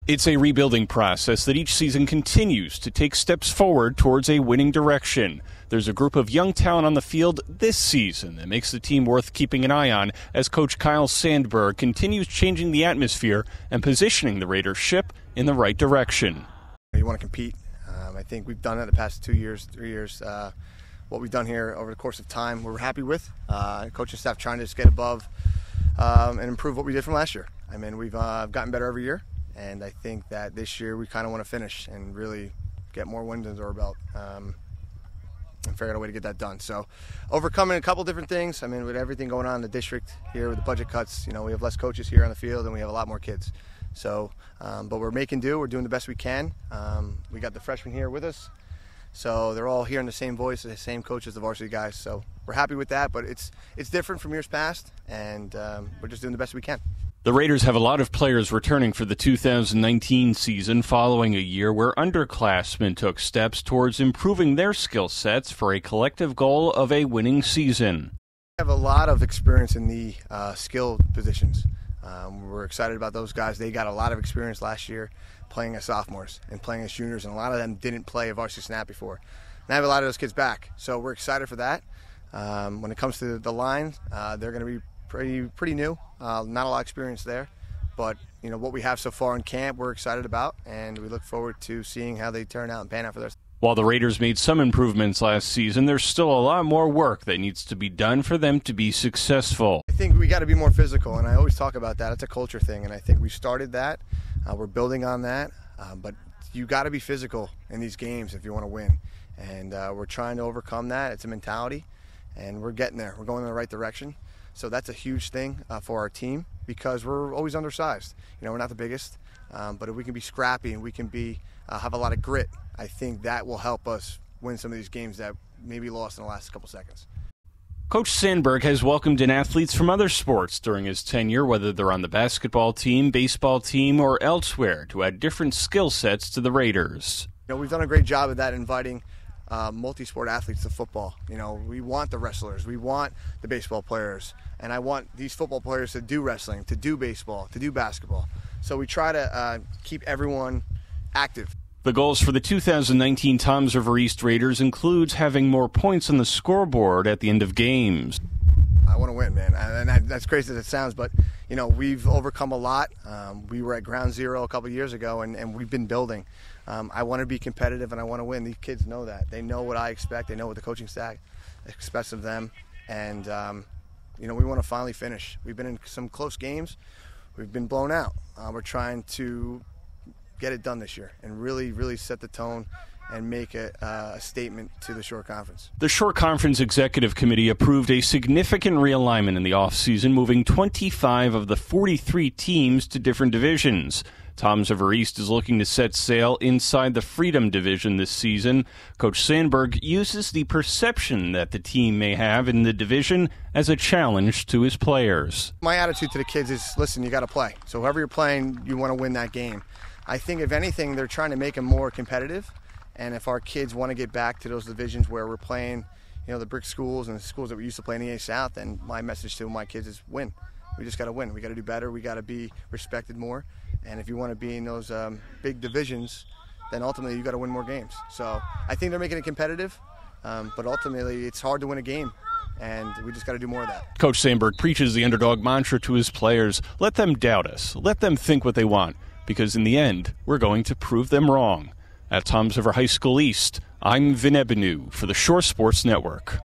It's a rebuilding process that each season continues to take steps forward towards a winning direction. There's a group of young talent on the field this season that makes the team worth keeping an eye on as Coach Sandberg continues changing the atmosphere and positioning the Raiders ship in the right direction. You want to compete. I think we've done that the past 2 years, 3 years. What we've done here over the course of time, we're happy with. Coaching staff trying to just get above and improve what we did from last year. I mean, we've gotten better every year. And I think that this year we kind of want to finish and really get more wins under our belt and figure out a way to get that done. So overcoming a couple different things. I mean, with everything going on in the district here with the budget cuts, you know, we have less coaches here on the field and we have a lot more kids. So, but we're making do. We're doing the best we can. We got the freshmen here with us. So they're all hearing the same voice, the same coach as the varsity guys. So we're happy with that, but it's different from years past, and we're just doing the best we can. The Raiders have a lot of players returning for the 2019 season following a year where underclassmen took steps towards improving their skill sets for a collective goal of a winning season. We have a lot of experience in the skill positions. We're excited about those guys. They got a lot of experience last year playing as sophomores and playing as juniors, and a lot of them didn't play a varsity snap before. And I have a lot of those kids back, so we're excited for that. When it comes to the line, they're going to be pretty new, not a lot of experience there, but you know what we have so far in camp we're excited about, and we look forward to seeing how they turn out and pan out for their. While the Raiders made some improvements last season, there's still a lot more work that needs to be done for them to be successful. I think we got to be more physical, and I always talk about that. It's a culture thing, and I think we started that. We're building on that, but you got to be physical in these games if you want to win, and we're trying to overcome that. It's a mentality, and we're getting there. We're going in the right direction. So that's a huge thing for our team because we're always undersized. You know, we're not the biggest, but if we can be scrappy and we can be have a lot of grit, I think that will help us win some of these games that maybe lost in the last couple seconds. Coach Sandberg has welcomed in athletes from other sports during his tenure, whether they're on the basketball team, baseball team, or elsewhere, to add different skill sets to the Raiders. You know, we've done a great job of that, inviting multi-sport athletes to football. You know, we want the wrestlers, we want the baseball players, and I want these football players to do wrestling, to do baseball, to do basketball. So we try to keep everyone active. The goals for the 2019 Toms River East Raiders includes having more points on the scoreboard at the end of games. I want to win, man, and that's crazy as it sounds, but you know, we've overcome a lot. We were at ground zero a couple of years ago, and we've been building. I want to be competitive, and I want to win. These kids know that. They know what I expect. They know what the coaching staff expects of them, and you know, we want to finally finish. We've been in some close games. We've been blown out. We're trying to get it done this year and really, really set the tone and make a statement to the Shore Conference. The Shore Conference Executive Committee approved a significant realignment in the offseason, moving 25 of the 43 teams to different divisions. Toms River East is looking to set sail inside the Freedom Division this season. Coach Sandberg uses the perception that the team may have in the division as a challenge to his players. My attitude to the kids is, listen, you got to play. So whoever you're playing, you want to win that game. I think, if anything, they're trying to make them more competitive. And if our kids want to get back to those divisions where we're playing, you know, the brick schools and the schools that we used to play in the A South, then my message to my kids is win. We just got to win. We got to do better. We got to be respected more. And if you want to be in those big divisions, then ultimately you got to win more games. So I think they're making it competitive, but ultimately it's hard to win a game, and we just got to do more of that. Coach Sandberg preaches the underdog mantra to his players. Let them doubt us. Let them think what they want, because in the end, we're going to prove them wrong. At Toms River High School East, I'm Vin Ebenu for the Shore Sports Network.